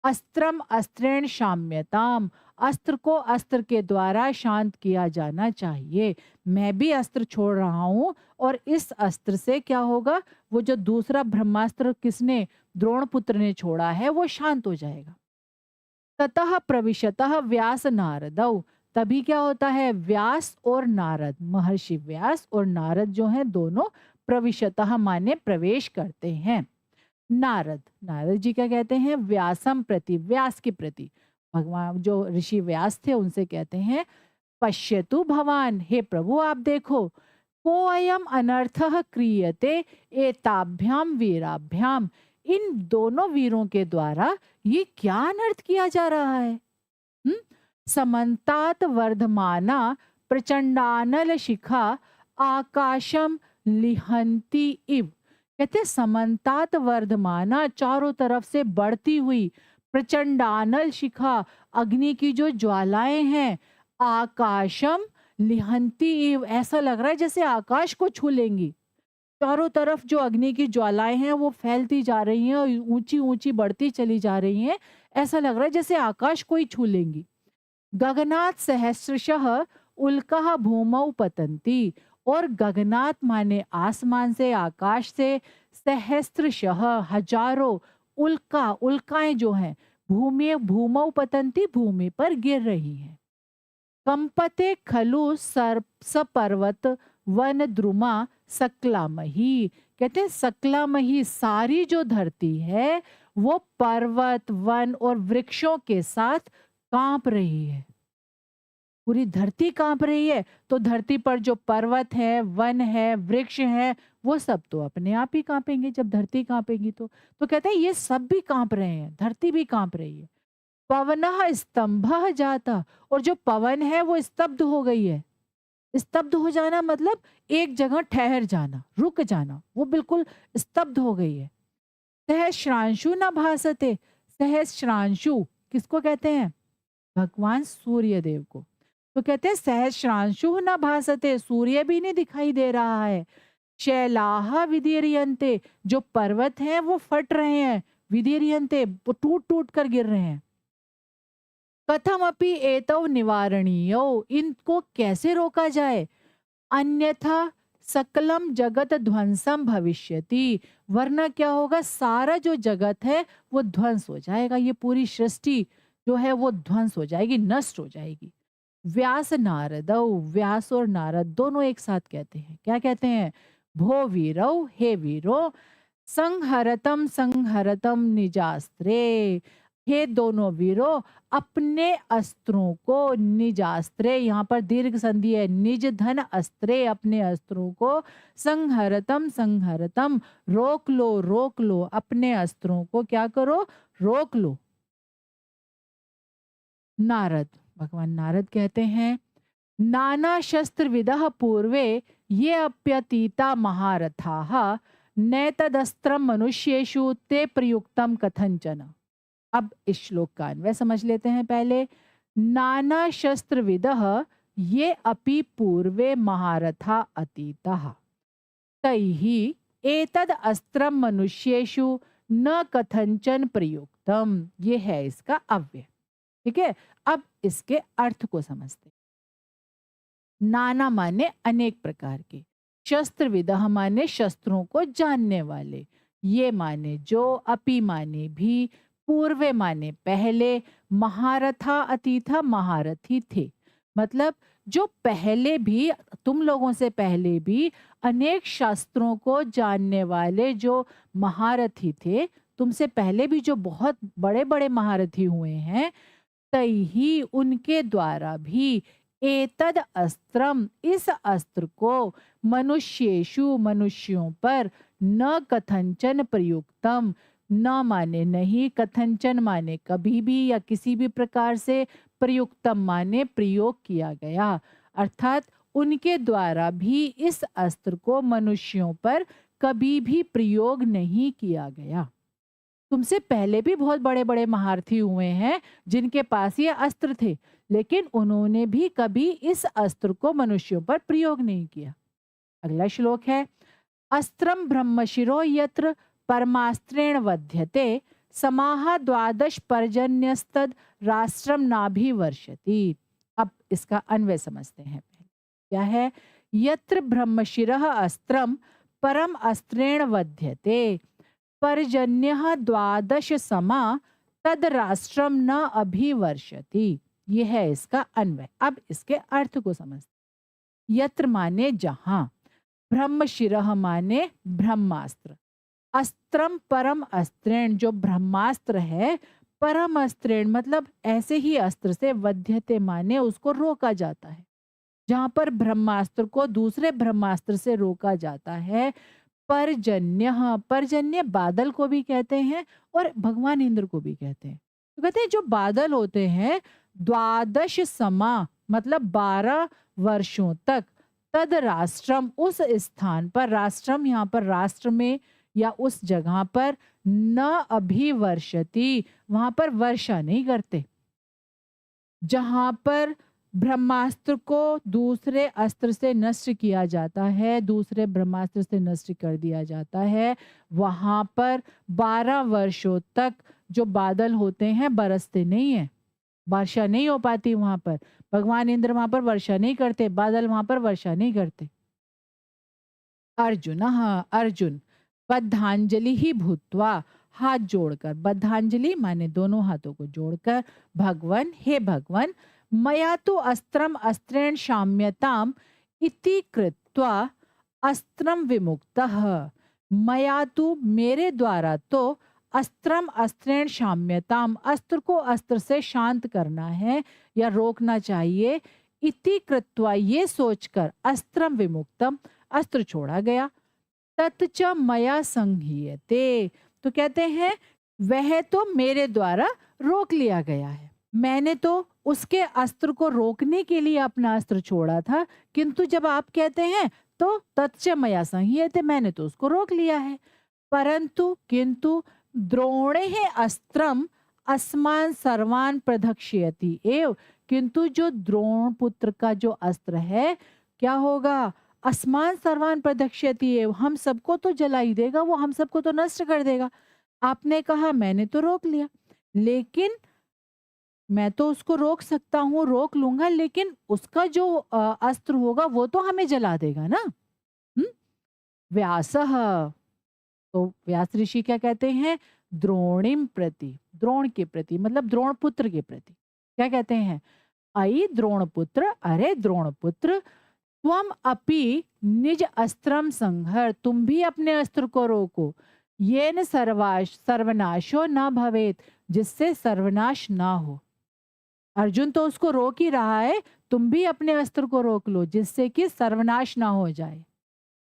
Speaker 1: अस्त्रम अस्त्रेण शाम्यताम, अस्त्र को अस्त्र के द्वारा शांत किया जाना चाहिए। मैं भी अस्त्र छोड़ रहा हूं और इस अस्त्र से क्या होगा, वो जो दूसरा ब्रह्मास्त्र किसने, द्रोणपुत्र ने छोड़ा है, वो शांत हो जाएगा। ततः प्रविशतः व्यास नारदौ, तभी क्या होता है, व्यास और नारद, महर्षि व्यास और नारद जो हैं दोनों प्रविशतः माने प्रवेश करते हैं। नारद, नारद जी क्या कहते हैं, व्यासम प्रति, व्यास के प्रति, भगवान जो ऋषि व्यास थे उनसे कहते हैं, पश्यतु भवान, हे प्रभु आप देखो, को अयम अनर्थः क्रियते एताभ्याम वीराभ्याम, इन दोनों वीरों के द्वारा ये क्या अनर्थ किया जा रहा है। समन्तात वर्धमाना प्रचंडानल शिखा आकाशम लिहंती इव, कहते समन्तात वर्धमाना, चारों तरफ से बढ़ती हुई, प्रचंडानल शिखा, अग्नि की जो ज्वालाएं हैं, आकाशम लिहंती इव, ऐसा लग रहा है जैसे आकाश को छू लेंगी। चारों तरफ जो अग्नि की ज्वालाएं हैं वो फैलती जा रही हैं और ऊंची ऊंची बढ़ती चली जा रही हैं, ऐसा लग रहा है जैसे आकाश को ही छू लेंगी। गगनात सहस्रशः उल्काः भूमौ पतंती, और गगनात माने आसमान से, आकाश से, सहस्त्रशः हजारों, उल्काएं जो हैं भूमौ पतंती, भूमि पर गिर रही हैं। कंपते खलु सपर्वत वन द्रुमा सकलामही, कहते हैं सकलामही सारी जो धरती है वो पर्वत वन और वृक्षों के साथ कांप रही है। पूरी धरती कांप रही है तो धरती पर जो पर्वत है, वन है, वृक्ष है, वो सब तो अपने आप ही कांपेंगे जब धरती कांपेगी तो कहते हैं ये सब भी कांप रहे हैं, धरती भी कांप रही है। पवनः स्तंभः जाता, और जो पवन है वो स्तब्ध हो गई है। स्तब्ध हो जाना मतलब एक जगह ठहर जाना, रुक जाना, वो बिल्कुल स्तब्ध हो गई है। सहस्रांशु न भासते, सहस्रांशु किसको कहते हैं? भगवान सूर्य देव को। तो कहते हैं सहस्रांशु न भासते, सूर्य भी नहीं दिखाई दे रहा है। शैलाहा विदीर्यन्ते, जो पर्वत हैं वो फट रहे हैं, विदीर्यन्ते वो टूट टूट कर गिर रहे हैं। कथमपि एतौ निवारणीयो, इनको कैसे रोका जाए? अन्यथा सकलम जगत ध्वंसम भविष्यति, वरना क्या होगा, सारा जो जगत है वो ध्वंस हो जाएगा, ये पूरी सृष्टि जो है वो ध्वंस हो जाएगी, नष्ट हो जाएगी। व्यास नारदौ, व्यास और नारद दोनों एक साथ कहते हैं, क्या कहते हैं? भो वीरौ, हे वीरो, संहरतम संहरतम निजास्त्रे, हे दोनों वीरों, अपने अस्त्रों को, निजास्त्रे यहाँ पर दीर्घ संधि है, निज धन अस्त्रे, अपने अस्त्रों को, संहरतम संहरतम रोक लो, अपने अस्त्रों को क्या करो? रोक लो। नारद, भगवान नारद कहते हैं, नाना शस्त्र विदः पूर्वे ये अप्यतीता महारथाः नैतदस्त्रम मनुष्येषु ते प्रयुक्तम कथंचन। अब इस श्लोक का अन्वय समझ लेते हैं पहले। नाना शस्त्र विदः ये अपि पूर्वे महारथा अतीतः तैहि एतद अस्त्रम मनुष्येषु न कथंचन प्रयुक्तम। ये है इसका अव्यय। ठीक है, अब इसके अर्थ को समझते। नाना माने अनेक प्रकार के, शस्त्र विदः माने शस्त्रों को जानने वाले, ये माने जो, अपि माने भी, पूर्वे माने पहले, महारथा अतीथा महारथी थे, मतलब जो पहले भी, तुम लोगों से पहले भी अनेक शास्त्रों को जानने वाले जो महारथी थे, तुमसे पहले भी जो बहुत बड़े बड़े महारथी हुए हैं, तैही उनके द्वारा भी, एतद अस्त्रम इस अस्त्र को, मनुष्येषु मनुष्यों पर, न कथंचन प्रयुक्तम, न माने नहीं, कथंचन माने कभी भी या किसी भी प्रकार से, प्रयुक्तम माने प्रयोग किया गया, अर्थात उनके द्वारा भी इस अस्त्र को मनुष्यों पर कभी भी प्रयोग नहीं किया गया। तुमसे पहले भी बहुत बड़े बड़े महारथी हुए हैं जिनके पास ये अस्त्र थे, लेकिन उन्होंने भी कभी इस अस्त्र को मनुष्यों पर प्रयोग नहीं किया। अगला श्लोक है, अस्त्रम ब्रह्मशिरो यत्र परमास्त्रेण वध्यते समाह द्वादश पर्जन्यस्तद राष्ट्रम नाभिवर्षति। अब इसका अन्वय समझते हैं पहले। क्या है? यत्र ब्रह्मशिरः अस्त्रम परम अस्त्रेण वध्यते पर्जन्यः द्वादश समा तद राष्ट्रम न अभिवर्षति। ये है इसका अन्वय। अब इसके अर्थ को समझते। यत्र माने जहां, ब्रह्मशिरः माने ब्रह्मास्त्र, अस्त्रम परम अस्त्रेण जो ब्रह्मास्त्र है, परम अस्त्रेण मतलब ऐसे ही अस्त्र से, वध्यते माने उसको रोका जाता है। जहां पर ब्रह्मास्त्र को दूसरे ब्रह्मास्त्र से रोका जाता है, पर्जन्य, पर्जन्य बादल को भी कहते हैं और भगवान इंद्र को भी कहते हैं। तो कहते हैं जो बादल होते हैं, द्वादश समा मतलब 12 वर्षों तक, तद राष्ट्रम उस स्थान पर, राष्ट्रम यहाँ पर राष्ट्र में या उस जगह पर, न अभिवर्षति वहां पर वर्षा नहीं करते। जहां पर ब्रह्मास्त्र को दूसरे अस्त्र से नष्ट किया जाता है, दूसरे ब्रह्मास्त्र से नष्ट कर दिया जाता है, वहां पर 12 वर्षों तक जो बादल होते हैं बरसते नहीं है, वर्षा नहीं हो पाती वहां पर। भगवान इंद्र वहां पर वर्षा नहीं करते, बादल वहां पर वर्षा नहीं करते। अर्जुन, अर्जुन बद्धांजलि ही भूत्वा हाथ जोड़कर, बद्धांजलि माने दोनों हाथों को जोड़कर, भगवन हे भगवन, मया तो अस्त्रम अस्त्रेण शाम्यताम इति कृत्वा अस्त्रम विमुक्तः। मया तो मेरे द्वारा तो अस्त्रम अस्त्रेण शाम्यताम अस्त्र को अस्त्र से शांत करना है या रोकना चाहिए। इति कृत्वा ये सोचकर अस्त्रम विमुक्तम अस्त्र छोड़ा गया। तत्च मया संहीयते, तो कहते हैं वह तो मेरे द्वारा रोक लिया गया है। मैंने तो उसके अस्त्र को रोकने के लिए अपना अस्त्र छोड़ा था, किंतु जब आप कहते हैं तो तत्च मया संहीयते, मैंने तो उसको रोक लिया है। परंतु किंतु द्रोणे अस्त्रम अस्मान सर्वान प्रदक्षयति एव, किंतु जो द्रोण पुत्र का जो अस्त्र है क्या होगा, असमान सर्वान प्रदक्षयति एव, हम सबको तो जला ही देगा, वो हम सबको तो नष्ट कर देगा। आपने कहा मैंने तो रोक लिया, लेकिन मैं तो उसको रोक सकता हूँ, रोक लूंगा, लेकिन उसका जो अस्त्र होगा वो तो हमें जला देगा ना। हम्म। व्यासः, तो व्यास ऋषि क्या कहते हैं, द्रोणिम प्रति, द्रोण के प्रति मतलब द्रोण पुत्र के प्रति क्या कहते हैं, अई द्रोण पुत्र, अरे द्रोण पुत्र, त्वम अपि निज अस्त्रम संहर, तुम भी अपने अस्त्र को रोको, ये न सर्वनाशो न भवेत, जिससे सर्वनाश ना हो। अर्जुन तो उसको रोक ही रहा है, तुम भी अपने अस्त्र को रोक लो जिससे कि सर्वनाश ना हो जाए।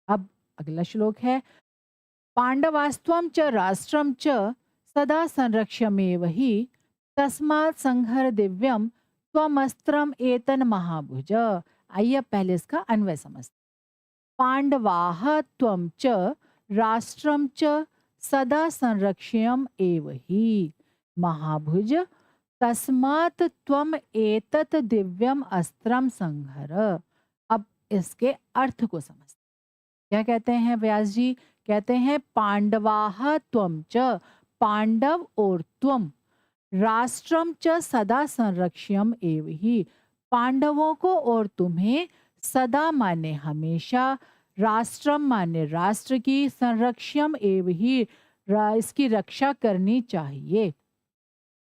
Speaker 1: अब अगला श्लोक है, पांडवास्त्वं च राष्ट्रं च सदा संरक्ष्यमेव हि, तस्मात् संहर दिव्यम त्वमस्त्रम एतन महाभुज। आइए अब पहले इसका अन्वय समझते। पांडवाः त्वं च राष्ट्रं च सदा संरक्ष्यम एव हि महाभुज, तस्मात् त्वम एतत दिव्यम अस्त्रम संहर। अब इसके अर्थ को समझते, क्या कहते हैं व्यास जी, कहते हैं पांडवाः त्वं च, पांडव और तुम, राष्ट्रम च सदा संरक्ष्यम एव ही, पांडवों को और तुम्हें, सदा माने हमेशा, राष्ट्रम माने राष्ट्र की, संरक्ष्यम एव ही इसकी रक्षा करनी चाहिए।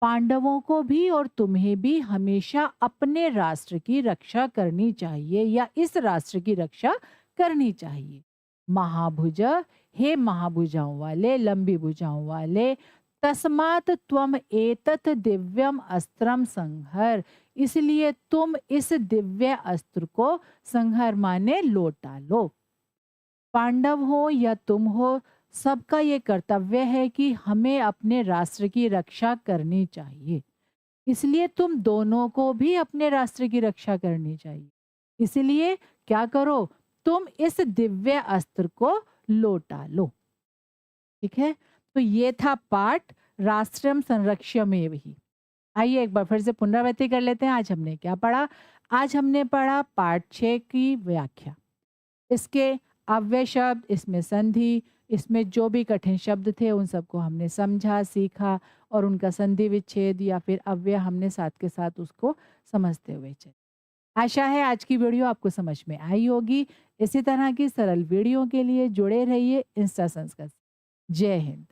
Speaker 1: पांडवों को भी और तुम्हें भी हमेशा अपने राष्ट्र की रक्षा करनी चाहिए या इस राष्ट्र की रक्षा करनी चाहिए। महाभुज, हे महाभुजाओं वाले, लंबी भुजाओं वाले, तस्मात् त्वम एतत दिव्यम अस्त्रम संहर, इसलिए तुम इस दिव्य अस्त्र को, संहर माने लौटा लो। पांडव हो या तुम हो, सबका ये कर्तव्य है कि हमें अपने राष्ट्र की रक्षा करनी चाहिए, इसलिए तुम दोनों को भी अपने राष्ट्र की रक्षा करनी चाहिए। इसलिए क्या करो, तुम इस दिव्य अस्त्र को लौटा लो। ठीक है, तो ये था पाठ राष्ट्रम संरक्ष्यमेव ही। आइए एक बार फिर से पुनरावृत्ति कर लेते हैं। आज हमने क्या पढ़ा, आज हमने पढ़ा पाठ 6 की व्याख्या, इसके अव्यय शब्द, इसमें संधि, इसमें जो भी कठिन शब्द थे उन सबको हमने समझा, सीखा और उनका संधि विच्छेद या फिर अव्यय हमने साथ के साथ उसको समझते हुए चले। आशा है आज की वीडियो आपको समझ में आई होगी। इसी तरह की सरल वीडियो के लिए जुड़े रहिए इंस्टा संस्कृत। जय हिंद।